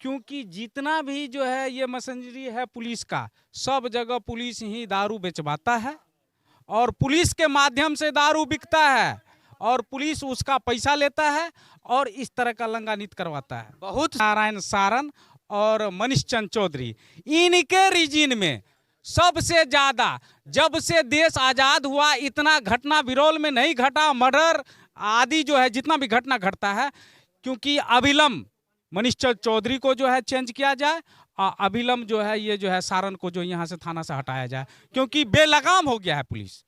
क्योंकि जितना भी जो है ये मशीनरी है पुलिस का, सब जगह पुलिस ही दारू बेचवाता है और पुलिस के माध्यम से दारू बिकता है और पुलिस उसका पैसा लेता है और इस तरह का लंगानित करवाता है। बहुत नारायण सारन और मनीष चंद्र चौधरी, इनके रीजन में सबसे ज्यादा, जब से देश आजाद हुआ इतना घटना बिरौल में नहीं घटा, मर्डर आदि जो है जितना भी घटना घटता है, क्योंकि अविलंब मनीष चंद्र चौधरी को जो है चेंज किया जाए और अविलंब जो है ये जो है सारन को जो यहाँ से थाना से हटाया जाए, क्योंकि बेलगाम हो गया है पुलिस।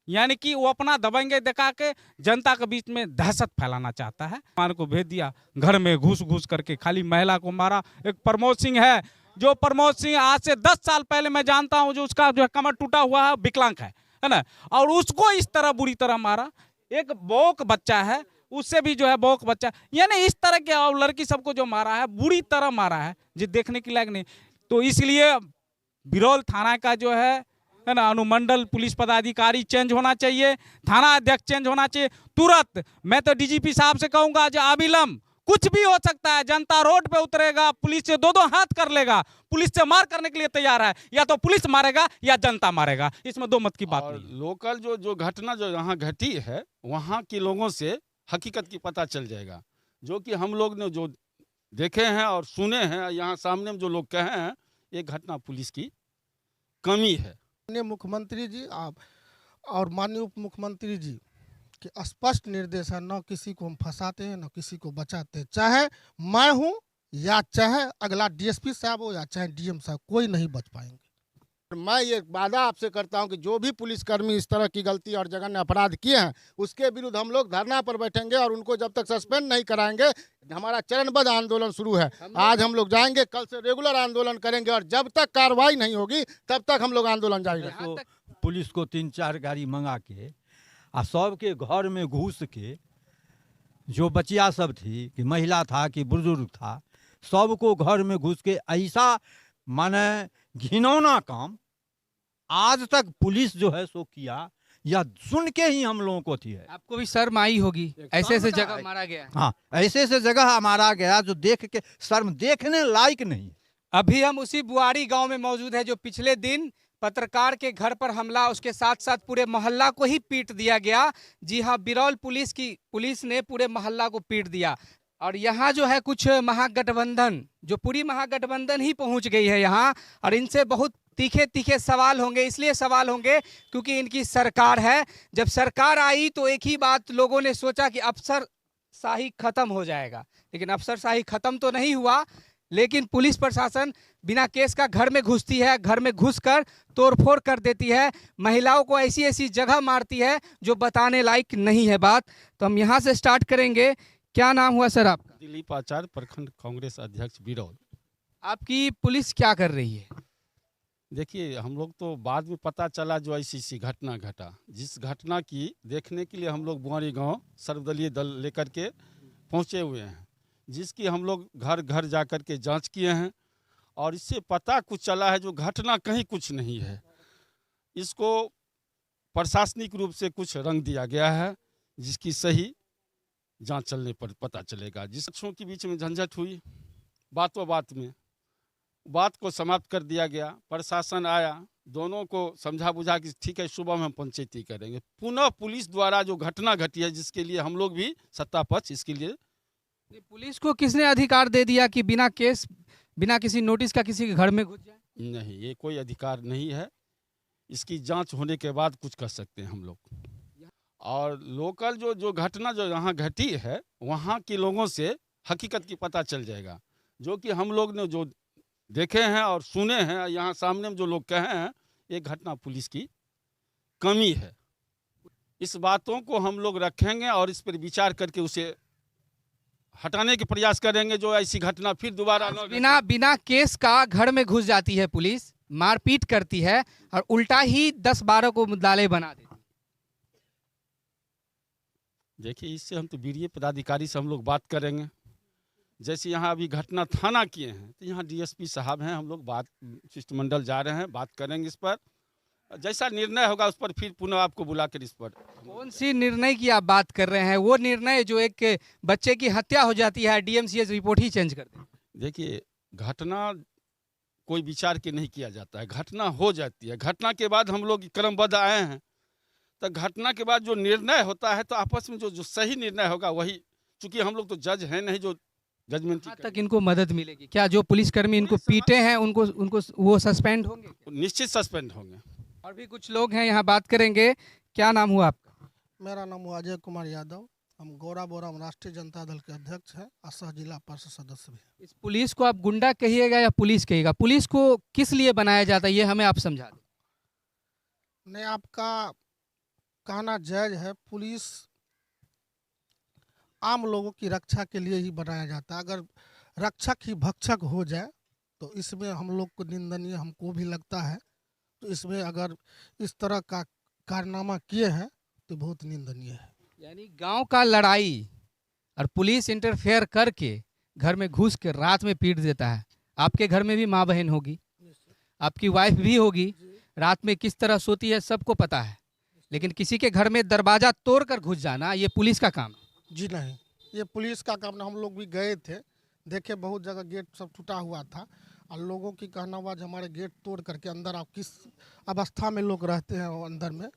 यानी कि वो अपना दबंगे दिखा के जनता के बीच में दहशत फैलाना चाहता है। मान को भेज दिया घर में घुस घुस करके, खाली महिला को मारा। एक प्रमोद सिंह है, जो प्रमोद सिंह आज से 10 साल पहले मैं जानता हूं, जो उसका जो है कमर टूटा हुआ है, विकलांग है ना, और उसको इस तरह बुरी तरह मारा। एक बोक बच्चा है, उससे भी जो है बोक बच्चा, यानी इस तरह के और लड़की सबको जो मारा है बुरी तरह मारा है, जो देखने की लायक नहीं। तो इसलिए बिरौल थाना का जो है ना अनुमंडल पुलिस पदाधिकारी चेंज होना चाहिए, थाना अध्यक्ष चेंज होना चाहिए तुरंत। मैं तो डीजीपी साहब से कहूंगा जो अविलंब, कुछ भी हो सकता है, जनता रोड पे उतरेगा, पुलिस से दो हाथ कर लेगा, पुलिस से मार करने के लिए तैयार है, या तो पुलिस मारेगा या जनता मारेगा, इसमें दो मत की बात नहीं। लोकल जो घटना जो यहाँ घटी है, वहाँ के लोगों से हकीकत की पता चल जाएगा, जो कि हम लोग ने जो देखे हैं और सुने हैं, यहाँ सामने में जो लोग कहे हैं, ये घटना पुलिस की कमी है। माननीय मुख्यमंत्री जी आप और माननीय उप मुख्यमंत्री जी के स्पष्ट निर्देश है, न किसी को हम फंसाते हैं न किसी को बचाते हैं। चाहे मैं हूं या चाहे अगला डीएसपी साहब हो या चाहे डीएम साहब, कोई नहीं बच पाएंगे। मैं ये वादा आपसे करता हूं कि जो भी पुलिसकर्मी इस तरह की गलती और जघन्य अपराध किए हैं, उसके विरुद्ध हम लोग धरना पर बैठेंगे और उनको जब तक सस्पेंड नहीं कराएंगे, हमारा चरणबद्ध आंदोलन शुरू है। आज हम लोग जाएंगे, कल से रेगुलर आंदोलन करेंगे और जब तक कार्रवाई नहीं होगी तब तक हम लोग आंदोलन जारी रखेंगे। पुलिस को 3-4 गाड़ी मंगा के आ सबके घर में घुस के, जो बचिया सब थी, कि महिला था कि बुजुर्ग था, सबको घर में घुस के ऐसा माने घिनौना काम आज तक पुलिस जो है सो किया, या सुन के ही हम लोगों को थी है। आपको भी शर्म आई होगी, ऐसे ऐसे जगह मारा गया। हाँ, ऐसे ऐसे जगह मारा गया जो देख के शर्म, देखने लायक नहीं। अभी हम उसी बुआरी गांव में मौजूद है, जो पिछले दिन पत्रकार के घर पर हमला, उसके साथ साथ पूरे मोहल्ला को ही पीट दिया गया। जी हाँ, बिरौल पुलिस ने पूरे मोहल्ला को पीट दिया। और यहाँ जो है कुछ महागठबंधन, जो पूरी महागठबंधन ही पहुँच गई है यहाँ, और इनसे बहुत तीखे तीखे सवाल होंगे। इसलिए सवाल होंगे क्योंकि इनकी सरकार है। जब सरकार आई तो एक ही बात लोगों ने सोचा कि अफसरशाही खत्म हो जाएगा, लेकिन अफसरशाही खत्म तो नहीं हुआ। लेकिन पुलिस प्रशासन बिना केस का घर में घुसती है, घर में घुसकर तोड़फोड़ कर देती है, महिलाओं को ऐसी ऐसी जगह मारती है जो बताने लायक नहीं है बात। तो हम यहाँ से स्टार्ट करेंगे। क्या नाम हुआ सर आपका? दिलीप आचार्य, प्रखंड कांग्रेस अध्यक्ष बिरौल। आपकी पुलिस क्या कर रही है? देखिए, हम लोग तो बाद में पता चला जो ऐसी घटना घटा, जिस घटना की देखने के लिए हम लोग बुआरी गांव सर्वदलीय दल लेकर के पहुंचे हुए हैं, जिसकी हम लोग घर घर जा कर के जांच किए हैं और इससे पता कुछ चला है जो घटना कहीं कुछ नहीं है। इसको प्रशासनिक रूप से कुछ रंग दिया गया है, जिसकी सही जांच चलने पर पता चलेगा। जिस पक्षों के बीच में झंझट हुई, बातों बात में बात को समाप्त कर दिया गया। प्रशासन आया, दोनों को समझा बुझा कि ठीक है सुबह में हम पंचायती करेंगे। पुनः पुलिस द्वारा जो घटना घटी है, जिसके लिए हम लोग भी सत्ता पक्ष, इसके लिए पुलिस को किसने अधिकार दे दिया कि बिना केस, बिना किसी नोटिस का किसी के घर में घुस जाए? नहीं, ये कोई अधिकार नहीं है। इसकी जांच होने के बाद कुछ कर सकते हैं हम लोग। और लोकल जो घटना जो यहाँ घटी है, वहाँ के लोगों से हकीकत की पता चल जाएगा, जो कि हम लोग ने जो देखे हैं और सुने हैं, यहाँ सामने में जो लोग कहे हैं, ये घटना पुलिस की कमी है। इस बातों को हम लोग रखेंगे और इस पर विचार करके उसे हटाने के प्रयास करेंगे, जो ऐसी घटना फिर दोबारा न। बिना केस का घर में घुस जाती है पुलिस, मारपीट करती है और उल्टा ही 10-12 को मुद्दाले बना देती है। देखिए, इससे हम तो बीडीए पदाधिकारी से हम लोग बात करेंगे। जैसे यहाँ अभी घटना थाना किए हैं, तो यहाँ डीएसपी साहब हैं, हम लोग बात शिष्टमंडल जा रहे हैं, बात करेंगे इस पर। जैसा निर्णय होगा उस पर फिर पुनः आपको बुलाकर इस पर। कौन सी निर्णय की आप बात कर रहे हैं? वो निर्णय जो एक बच्चे की हत्या हो जाती है, डीएमसीएच रिपोर्ट ही चेंज कर दे। देखिए, घटना कोई विचार के नहीं किया जाता है, घटना हो जाती है। घटना के बाद हम लोग क्रमबद्ध आए हैं, तो घटना के बाद जो निर्णय होता है तो आपस में जो सही निर्णय होगा वही, चूंकि हम लोग तो जज हैं नहीं जो जजमेंट कहाँ तक इनको मदद मिलेगी? क्या जो पुलिसकर्मी इनको पीटे हैं उनको उनको वो सस्पेंड होंगे? निश्चित सस्पेंड होंगे। और भी कुछ लोग हैं, यहाँ बात करेंगे। क्या नाम हुआ आपका? मेरा नाम हुआ अजय कुमार यादव। हम गौरा बोराम राष्ट्रीय जनता दल के अध्यक्ष हैं और सह जिला परिषद सदस्य भी हैं। इस पुलिस को आप गुंडा कहिएगा या पुलिस कहिएगा? पुलिस को किस लिए बनाया जाता है, ये हमें आप समझा दें। नहीं, आपका कहना जायज है। पुलिस आम लोगों की रक्षा के लिए ही बनाया जाता है। अगर रक्षक ही भक्षक हो जाए तो इसमें हम लोग को निंदनीय हमको भी लगता है। तो इसमें अगर इस तरह का कारनामा किए हैं तो बहुत निंदनीय है। यानी गांव का लड़ाई और पुलिस इंटरफेयर करके घर में घुस के रात में पीट देता है। आपके घर में भी माँ बहन होगी, आपकी वाइफ भी होगी, रात में किस तरह सोती है सबको पता है, लेकिन किसी के घर में दरवाजा तोड़कर घुस जाना ये पुलिस का काम है। जी नहीं, ये पुलिस का काम नहीं। हम लोग भी गए थे, देखे बहुत जगह गेट सब टूटा हुआ था और लोगों की कहना हुआ जो हमारे गेट तोड़ करके अंदर आप किस अवस्था में लोग रहते हैं वो अंदर में,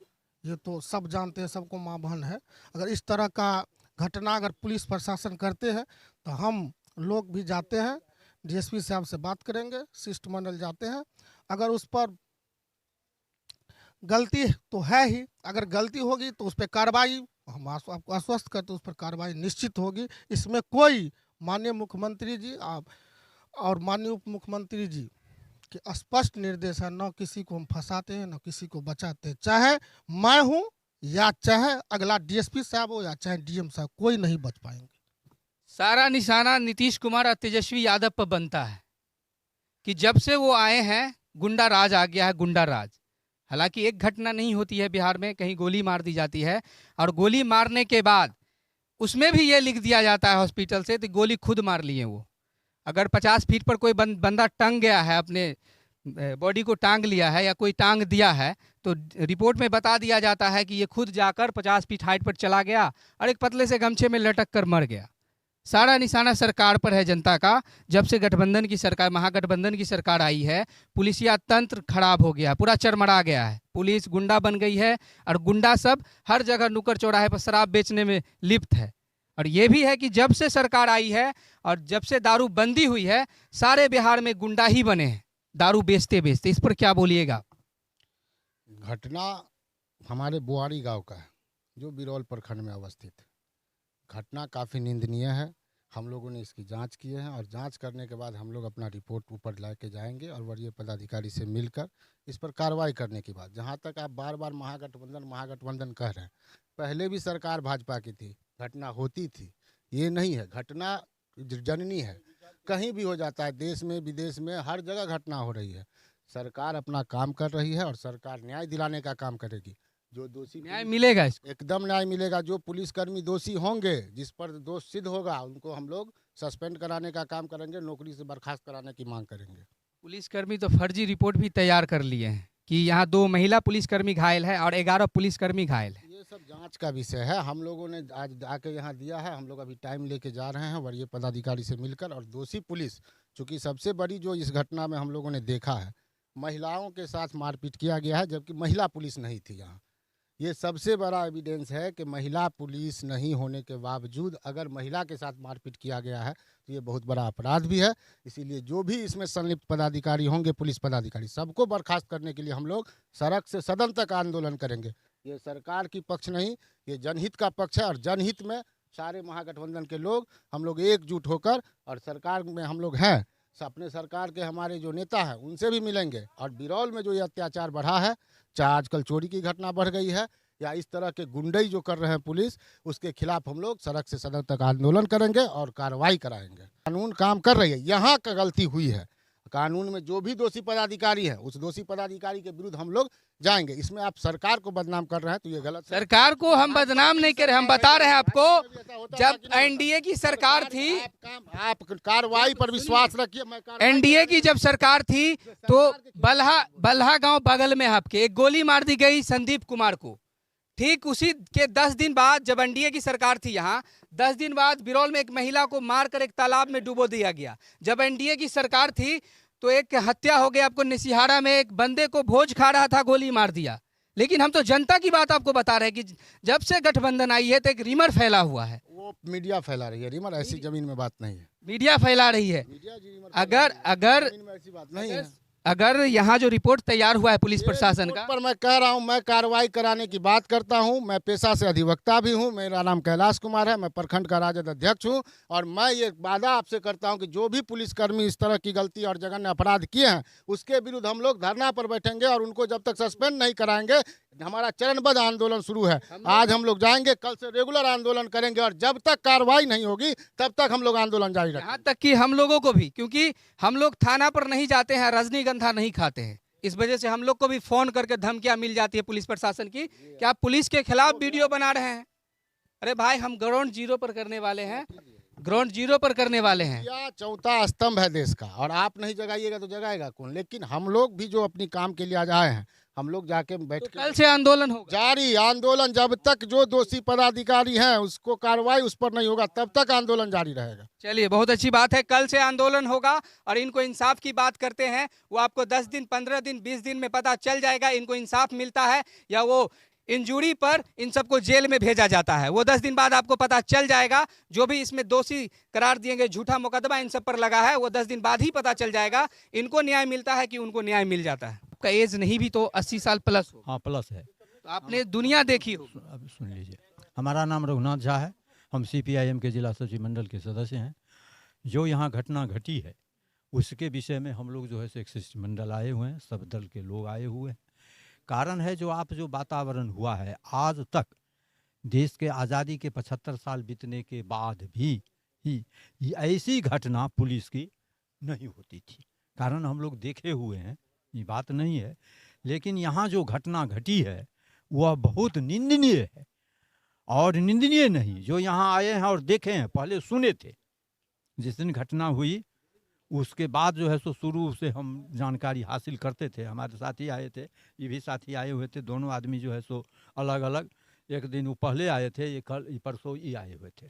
ये तो सब जानते हैं, सबको माँ बहन है। अगर इस तरह का घटना अगर पुलिस प्रशासन करते हैं तो हम लोग भी जाते हैं, डीएसपी साहब से बात करेंगे, शिष्टमंडल जाते हैं। अगर उस पर गलती तो है ही, अगर गलती होगी तो उस पर कार्रवाई हम आपको आश्वस्त करते उस पर कार्रवाई निश्चित होगी। इसमें कोई माननीय मुख्यमंत्री जी और माननीय उप मुख्यमंत्री जी के स्पष्ट निर्देश है, न किसी को हम फंसाते हैं न किसी को बचाते हैं। चाहे मैं हूं या चाहे अगला डीएसपी साहब हो या चाहे डीएम साहब, कोई नहीं बच पाएंगे। सारा निशाना नीतीश कुमार और तेजस्वी यादव पर बनता है कि जब से वो आए हैं गुंडा राज आ गया है, गुंडा राज। हालांकि एक घटना नहीं होती है बिहार में, कहीं गोली मार दी जाती है और गोली मारने के बाद उसमें भी ये लिख दिया जाता है हॉस्पिटल से तो गोली खुद मार लिए वो। अगर 50 फीट पर कोई बंदा टंग गया है, अपने बॉडी को टांग लिया है या कोई टांग दिया है, तो रिपोर्ट में बता दिया जाता है कि ये खुद जाकर 50 फीट हाइट पर चला गया और एक पतले से गमछे में लटक कर मर गया। सारा निशाना सरकार पर है, जनता का। जब से गठबंधन की सरकार, महागठबंधन की सरकार आई है, पुलिसिया तंत्र खराब हो गया, पूरा चरमरा गया है। पुलिस गुंडा बन गई है और गुंडा सब हर जगह नुक्कड़ चौराहे पर शराब बेचने में लिप्त है। और ये भी है कि जब से सरकार आई है और जब से दारू बंदी हुई है, सारे बिहार में गुंडा ही बने हैं, दारू बेचते बेचते। इस पर क्या बोलिएगा? घटना हमारे बुआरी गांव का है, जो बिरौल प्रखंड में अवस्थित है। घटना काफ़ी निंदनीय है। हम लोगों ने इसकी जांच किए हैं और जांच करने के बाद हम लोग अपना रिपोर्ट ऊपर लेके जाएंगे और वरीय पदाधिकारी से मिलकर इस पर कार्रवाई करने की बात। जहां तक आप बार बार महागठबंधन कह रहे हैं, पहले भी सरकार भाजपा की थी, घटना होती थी। ये नहीं है, घटना जननी है, कहीं भी हो जाता है, देश में विदेश में हर जगह घटना हो रही है। सरकार अपना काम कर रही है और सरकार न्याय दिलाने का काम करेगी। जो दोषी न्याय मिलेगा इसको? एकदम न्याय मिलेगा। जो पुलिसकर्मी दोषी होंगे, जिस पर दोष सिद्ध होगा, उनको हम लोग सस्पेंड कराने का काम करेंगे, नौकरी से बर्खास्त कराने की मांग करेंगे। पुलिसकर्मी तो फर्जी रिपोर्ट भी तैयार कर लिए हैं कि यहाँ 2 महिला पुलिसकर्मी घायल है और 11 पुलिसकर्मी घायल है। ये सब जांच का विषय है। हम लोगों ने आज आके यहाँ दिया है, हम लोग अभी टाइम लेके जा रहे हैं वरीय पदाधिकारी से मिलकर। और दोषी पुलिस, चूँकि सबसे बड़ी जो इस घटना में हम लोगों ने देखा है, महिलाओं के साथ मारपीट किया गया है, जबकि महिला पुलिस नहीं थी यहाँ। ये सबसे बड़ा एविडेंस है कि महिला पुलिस नहीं होने के बावजूद अगर महिला के साथ मारपीट किया गया है तो ये बहुत बड़ा अपराध भी है। इसीलिए जो भी इसमें संलिप्त पदाधिकारी होंगे, पुलिस पदाधिकारी, सबको बर्खास्त करने के लिए हम लोग सड़क से सदन तक आंदोलन करेंगे। ये सरकार की पक्ष नहीं, ये जनहित का पक्ष है और जनहित में सारे महागठबंधन के लोग हम लोग एकजुट होकर, और सरकार में हम लोग हैं, अपने सरकार के हमारे जो नेता हैं उनसे भी मिलेंगे। और बिरौल में जो ये अत्याचार बढ़ा है, चाहे आजकल चोरी की घटना बढ़ गई है या इस तरह के गुंडई जो कर रहे हैं पुलिस, उसके खिलाफ हम लोग सड़क से सदन तक आंदोलन करेंगे और कार्रवाई कराएंगे। कानून काम कर रही है, यहाँ का गलती हुई है। कानून में जो भी दोषी पदाधिकारी है, उस दोषी पदाधिकारी के विरुद्ध हम लोग जाएंगे। इसमें आप सरकार को बदनाम कर रहे हैं तो ये गलत है। सरकार को हम बदनाम नहीं कर रहे, हम बता रहे हैं आपको, जब एनडीए की सरकार थी, आप कार्रवाई पर विश्वास रखिए। मैं एनडीए की जब सरकार थी तो बल्हा गांव बगल में आपके एक गोली मार दी गई संदीप कुमार को। ठीक उसी के 10 दिन बाद जब एनडीए की सरकार थी यहाँ, 10 दिन बाद बिरौल में एक महिला को मारकर एक तालाब में डुबो दिया गया। जब एनडीए की सरकार थी तो एक हत्या हो गई, आपको निसिहारा में एक बंदे को भोज खा रहा था, गोली मार दिया। लेकिन हम तो जनता की बात आपको बता रहे हैं कि जब से गठबंधन आई है तो एक रिमर फैला हुआ है। वो मीडिया फैला रही है रिमर, ऐसी जमीन में बात नहीं है। मीडिया फैला रही है। मीडिया जी रिमर अगर अगर जमीन में ऐसी बात नहीं है। अगर यहाँ जो रिपोर्ट तैयार हुआ है पुलिस प्रशासन का, पर मैं कह रहा हूँ, मैं कार्रवाई कराने की बात करता हूँ। मैं पेशा से अधिवक्ता भी हूँ। मेरा नाम कैलाश कुमार है। मैं प्रखंड का राजद अध्यक्ष हूँ और मैं ये वादा आपसे करता हूँ कि जो भी पुलिसकर्मी इस तरह की गलती और जघन्य अपराध किए हैं उसके विरुद्ध हम लोग धरना पर बैठेंगे और उनको जब तक सस्पेंड नहीं कराएंगे हमारा चरणबद्ध आंदोलन शुरू है। आज हम लोग जाएंगे, कल से रेगुलर आंदोलन करेंगे और जब तक कार्रवाई नहीं होगी तब तक हम लोग आंदोलन जारी रखेंगे। यहाँ तक कि हम लोगों को भी, क्योंकि हम लोग थाना पर नहीं जाते हैं, रजनीगंधा नहीं खाते हैं, इस वजह से हम लोग को भी फोन करके धमकियां मिल जाती है पुलिस प्रशासन की कि आप पुलिस के खिलाफ वीडियो बना रहे हैं। अरे भाई, हम ग्राउंड जीरो पर करने वाले हैं, ग्राउंड जीरो पर करने वाले हैं। या चौथा स्तंभ है देश का और आप नहीं जगाइएगा तो जगाएगा कौन। लेकिन हम लोग भी जो अपनी काम के लिए आज आए हैं, हम लोग जाके बैठ तो के कल से आंदोलन होगा जारी। आंदोलन जब तक जो दोषी पदाधिकारी हैं उसको कार्रवाई उस पर नहीं होगा तब तक आंदोलन जारी रहेगा। चलिए, बहुत अच्छी बात है, कल से आंदोलन होगा और इनको इंसाफ की बात करते हैं। वो आपको 10 दिन, 15 दिन, 20 दिन में पता चल जाएगा इनको इंसाफ मिलता है या वो इंजूरी पर इन सबको जेल में भेजा जाता है। वो 10 दिन बाद आपको पता चल जाएगा। जो भी इसमें दोषी करार दिए गए, झूठा मुकदमा इन सब पर लगा है, वो 10 दिन बाद ही पता चल जाएगा इनको न्याय मिलता है कि उनको न्याय मिल जाता है। आपका एज नहीं भी तो 80 साल प्लस हो। हाँ, प्लस है। तो आपने दुनिया देखी हो। अब सुन लीजिए, हमारा नाम रघुनाथ झा है। हम CPIM के जिला सचिव मंडल के सदस्य हैं। जो यहाँ घटना घटी है उसके विषय में हम लोग जो है एक शिष्टमंडल आए हुए हैं, सब दल के लोग आए हुए हैं। कारण है जो वातावरण हुआ है, आज तक देश के आज़ादी के 75 साल बीतने के बाद भी ही ऐसी घटना पुलिस की नहीं होती थी। कारण हम लोग देखे हुए हैं, ये बात नहीं है। लेकिन यहाँ जो घटना घटी है वह बहुत निंदनीय है। और निंदनीय नहीं, जो यहाँ आए हैं और देखे हैं, पहले सुने थे। जिस दिन घटना हुई उसके बाद जो है सो शुरू से हम जानकारी हासिल करते थे। हमारे साथी आए थे, ये भी साथी आए हुए थे। दोनों आदमी जो है सो अलग अलग, एक दिन वो पहले आए थे, ये कल, ये परसों ये आए हुए थे।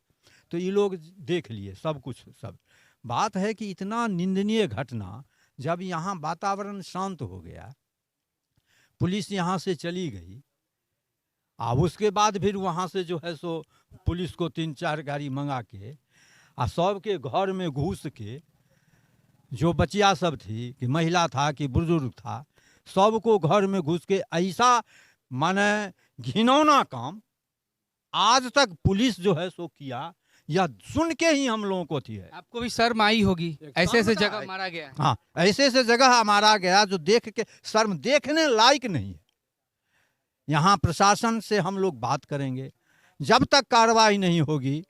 तो ये लोग देख लिए सब कुछ। सब बात है कि इतना निंदनीय घटना, जब यहाँ वातावरण शांत हो गया, पुलिस यहाँ से चली गई, अब उसके बाद फिर वहाँ से जो है सो पुलिस को 3-4 गाड़ी मंगा के आ सब के घर में घुस के, जो बचिया सब थी, कि महिला था कि बुजुर्ग था, सबको घर में घुस के ऐसा माने घिनौना काम आज तक पुलिस जो है सो किया, या सुन के ही हम लोगों को थी है। आपको भी शर्म आई होगी, ऐसे ऐसे जगह मारा गया है। हाँ, ऐसे ऐसे जगह मारा गया जो देख के शर्म, देखने लायक नहीं है। यहाँ प्रशासन से हम लोग बात करेंगे, जब तक कार्रवाई नहीं होगी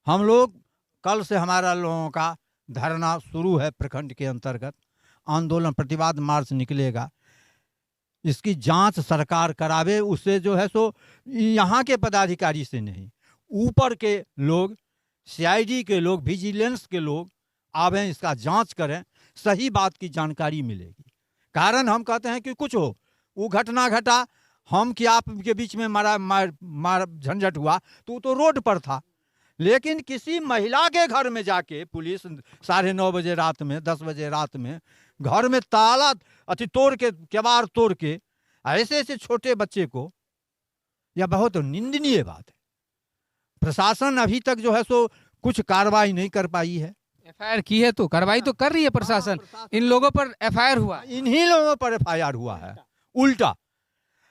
हम लोग, कल से हमारा लोगों का धरना शुरू है। प्रखंड के अंतर्गत आंदोलन, प्रतिवाद मार्च निकलेगा। इसकी जांच सरकार करावे, उससे जो है सो यहाँ के पदाधिकारी से नहीं, ऊपर के लोग, CID के लोग, विजिलेंस के लोग आवें, इसका जांच करें, सही बात की जानकारी मिलेगी। कारण हम कहते हैं कि कुछ हो, वो घटना घटा, हम कि आपके बीच में मार झंझट हुआ तो रोड पर था। लेकिन किसी महिला के घर में जाके पुलिस 9:30 बजे रात में, 10 बजे रात में घर में ताला तोड़ के, केवाड़ तोड़ के, ऐसे ऐसे छोटे बच्चे को, यह बहुत निंदनीय बात है। प्रशासन अभी तक जो है सो कुछ कार्रवाई नहीं कर पाई है। FIR की है तो कार्रवाई तो कर रही है प्रशासन। इन लोगों पर FIR हुआ, इन्हीं लोगों पर FIR हुआ है उल्टा।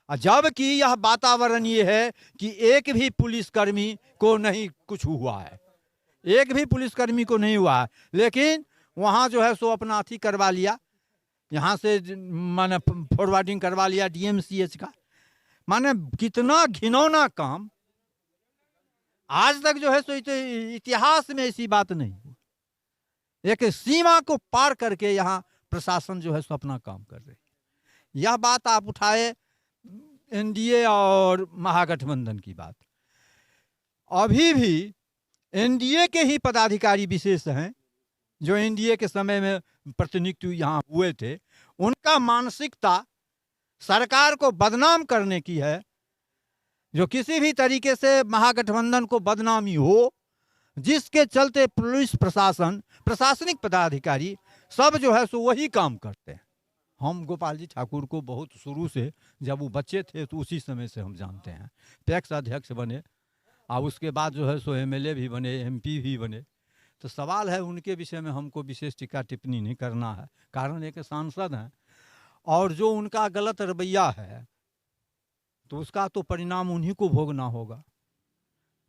जबकि यह वातावरण ये है कि एक भी पुलिसकर्मी को नहीं कुछ हुआ है, एक भी पुलिसकर्मी को नहीं हुआ है। लेकिन वहाँ जो है सो अपना अथी करवा लिया, यहाँ से माने फॉरवर्डिंग करवा लिया DMCH का। माने कितना घिनौना काम, आज तक जो है सो इतिहास में ऐसी बात नहीं हुई। एक सीमा को पार करके यहाँ प्रशासन जो है सो अपना काम कर रही है। यह बात आप उठाए NDA और महागठबंधन की बात, अभी भी NDA के ही पदाधिकारी विशेष हैं जो NDA के समय में प्रतिनियुक्त यहाँ हुए थे। उनका मानसिकता सरकार को बदनाम करने की है। जो किसी भी तरीके से महागठबंधन को बदनामी हो, जिसके चलते पुलिस प्रशासन, प्रशासनिक पदाधिकारी सब जो है सो वही काम करते हैं। हम गोपाल जी ठाकुर को बहुत शुरू से, जब वो बच्चे थे तो उसी समय से हम जानते हैं। पैक्स अध्यक्ष बने और उसके बाद जो है सो एमएलए भी बने, एमपी भी बने। तो सवाल है उनके विषय में हमको विशेष टीका टिप्पणी नहीं करना है, कारण एक सांसद हैं और जो उनका गलत रवैया है तो उसका तो परिणाम उन्हीं को भोगना होगा।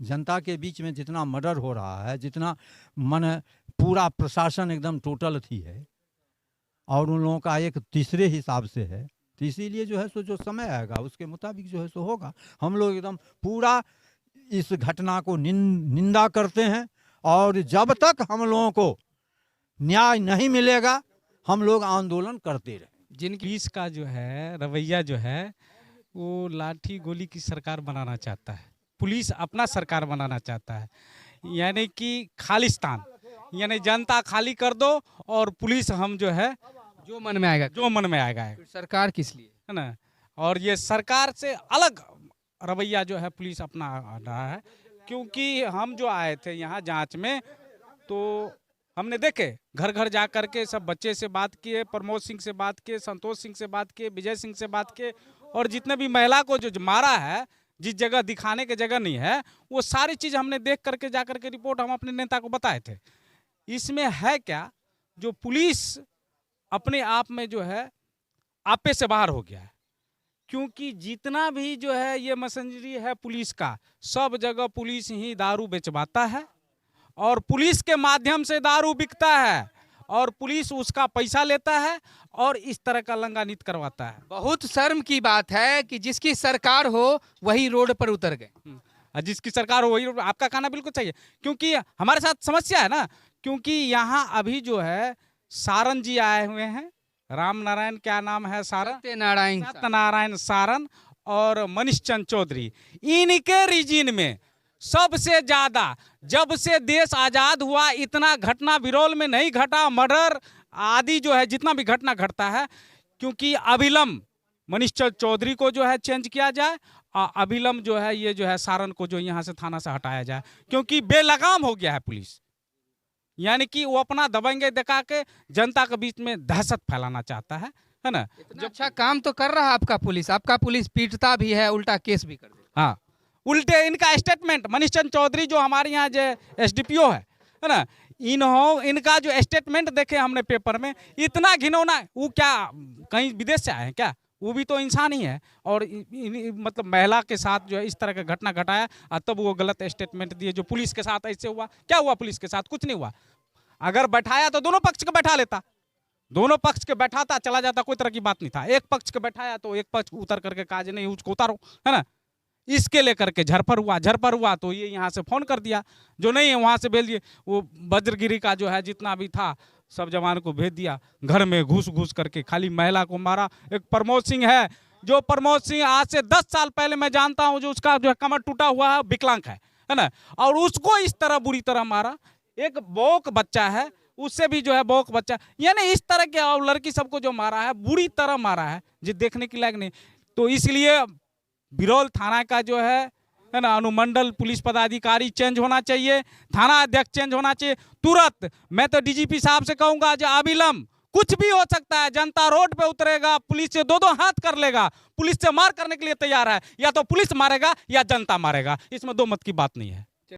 जनता के बीच में जितना मर्डर हो रहा है, जितना मन पूरा प्रशासन एकदम टोटल थी है और उन लोगों का एक तीसरे हिसाब से है, तो इसीलिए जो है सो जो समय आएगा उसके मुताबिक जो है सो होगा। हम लोग एकदम पूरा इस घटना को निंदा करते हैं और जब तक हम लोगों को न्याय नहीं मिलेगा हम लोग आंदोलन करते रहेंगे। जिनकी पुलिस का जो है रवैया जो है वो लाठी गोली की सरकार बनाना चाहता है, पुलिस अपना सरकार बनाना चाहता है, यानी कि खालिस्तान, यानी जनता खाली कर दो और पुलिस हम जो है जो मन में आएगा। जो मन में आएगा, फिर सरकार किस लिए, है ना। और ये सरकार से अलग रवैया जो है पुलिस अपना रहा है, क्योंकि हम जो आए थे यहाँ जांच में तो हमने देखे घर घर जा करके सब बच्चे से बात किए, प्रमोद सिंह से बात किए, संतोष सिंह से बात किए, विजय सिंह से बात किए, और जितने भी महिला को जो मारा है, जिस जगह दिखाने की जगह नहीं है, वो सारी चीज़ हमने देख करके जा करके रिपोर्ट हम अपने नेता को बताए थे। इसमें है क्या, जो पुलिस अपने आप में जो है आपे से बाहर हो गया है, क्योंकि जितना भी जो है ये मशीनरी है पुलिस का, सब जगह पुलिस ही दारू बेचवाता है और पुलिस के माध्यम से दारू बिकता है और पुलिस उसका पैसा लेता है और इस तरह का लंगानित करवाता है। बहुत शर्म की बात है कि जिसकी सरकार हो वही रोड पर उतर गए। जिसकी सरकार हो वही, आपका कहना बिल्कुल सही है, क्योंकि हमारे साथ समस्या है ना, क्योंकि यहाँ अभी जो है सारन जी आए हुए हैं, राम नारायण क्या नाम है, सत्यनारायण सारन और मनीष चंद्र चौधरी, इनके रीजन में सबसे ज्यादा जब से देश आजाद हुआ इतना घटना बिरौल में नहीं घटा, मर्डर आदि जो है जितना भी घटना घटता है, क्योंकि अविलंब मनीष चंद्र चौधरी को जो है चेंज किया जाए और अविलंब जो है ये जो है सारन को जो यहाँ से थाना से हटाया जाए, क्योंकि बेलगाम हो गया है पुलिस, यानी कि वो अपना दबंगे दिखा के जनता के बीच में दहशत फैलाना चाहता है ना। जो अच्छा काम तो कर रहा है आपका पुलिस पीटता भी है, उल्टा केस भी कर देता। हाँ, उल्टे इनका स्टेटमेंट, मनीष चंद्र चौधरी जो हमारे यहाँ जो एसडीपीओ है ना, इनका जो स्टेटमेंट देखे हमने पेपर में, इतना घिनौना, वो क्या कहीं विदेश से आए हैं क्या, वो भी तो इंसान ही है, और मतलब महिला के साथ जो है इस तरह का घटना घटाया और तब वो गलत स्टेटमेंट दिए। जो पुलिस के साथ ऐसे हुआ, क्या हुआ पुलिस के साथ, कुछ नहीं हुआ। अगर बैठाया तो दोनों पक्ष को बैठा लेता, दोनों पक्ष के बैठाता चला जाता, कोई तरह की बात नहीं था। एक पक्ष के बैठाया तो एक पक्ष उतर करके काज नहीं उसको उतारो, है ना। इसके लेकर के झरफर हुआ तो ये यहाँ से फोन कर दिया, जो नहीं है वहाँ से भेज दिए। वो वज्रगिरी का जो है जितना भी था सब जवान को भेज दिया, घर में घुस करके खाली महिला को मारा। एक प्रमोद सिंह है, जो प्रमोद सिंह आज से 10 साल पहले मैं जानता हूँ, जो उसका जो है कमर टूटा हुआ है, विकलांग है ना, और उसको इस तरह बुरी तरह मारा। एक बोक बच्चा है, उससे भी जो है बोक बच्चा, यानी इस तरह के और लड़की सबको जो मारा है बुरी तरह मारा है, जो देखने की लायक नहीं। तो इसलिए बिरौल थाना का जो है ना अनुमंडल पुलिस पदाधिकारी चेंज होना चाहिए, थाना अध्यक्ष चेंज होना चाहिए तुरंत। मैं तो डीजीपी साहब से कहूंगा जो अविलंब, कुछ भी हो सकता है, जनता रोड पे उतरेगा, पुलिस से दो हाथ कर लेगा, पुलिस से मार करने के लिए तैयार है, या तो पुलिस मारेगा या जनता मारेगा, इसमें दो मत की बात नहीं है।